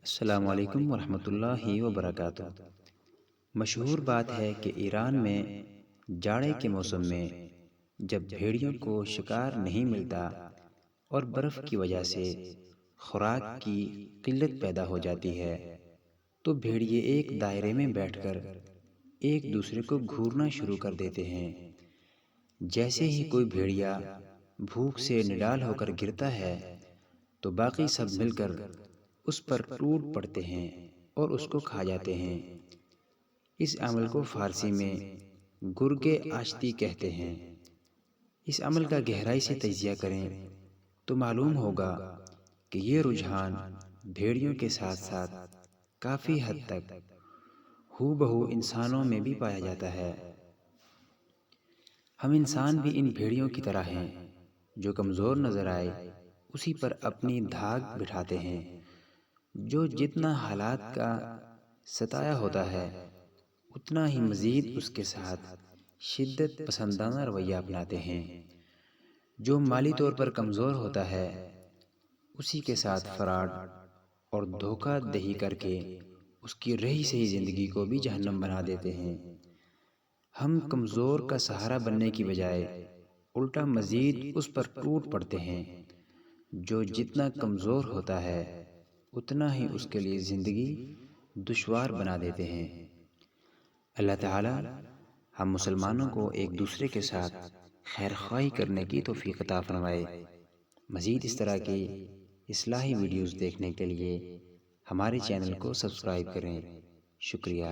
السلام علیکم ورحمۃ اللہ وبرکاتہ۔ مشہور بات ہے کہ ایران میں جاڑے کے موسم میں جب بھیڑیوں کو شکار نہیں ملتا اور برف کی وجہ سے خوراک کی قلت پیدا ہو جاتی ہے تو بھیڑیے ایک دائرے میں بیٹھ کر ایک دوسرے کو گھورنا شروع کر دیتے ہیں۔ جیسے ہی کوئی بھیڑیا بھوک سے نڈال ہو کر گرتا ہے تو باقی سب مل کر اس پر ٹوٹ پڑتے ہیں اور اس کو کھا جاتے ہیں۔ اس عمل کو فارسی میں گرگ آشتی کہتے ہیں۔ اس عمل کا گہرائی سے تجزیہ کریں تو معلوم ہوگا کہ یہ رجحان بھیڑیوں کے ساتھ ساتھ کافی حد تک ہو بہو انسانوں میں بھی پایا جاتا ہے۔ ہم انسان بھی ان بھیڑیوں کی طرح ہیں جو کمزور نظر آئے اسی پر اپنی دھاگ بٹھاتے ہیں، جو جتنا حالات کا ستایا ہوتا ہے اتنا ہی مزید اس کے ساتھ شدت پسندانہ رویہ اپناتے ہیں۔ جو مالی طور پر کمزور ہوتا ہے اسی کے ساتھ فراڈ اور دھوکہ دہی کر کے اس کی رہی سہی زندگی کو بھی جہنم بنا دیتے ہیں۔ ہم کمزور کا سہارا بننے کی بجائے الٹا مزید اس پر ٹوٹ پڑتے ہیں۔ جو جتنا کمزور ہوتا ہے اتنا ہی اس کے لیے زندگی دشوار بنا دیتے ہیں۔ اللہ تعالی ہم مسلمانوں کو ایک دوسرے کے ساتھ خیر خواہی کرنے کی توفیق عطا فرمائے۔ مزید اس طرح کی اصلاحی ویڈیوز دیکھنے کے لیے ہمارے چینل کو سبسکرائب کریں۔ شکریہ۔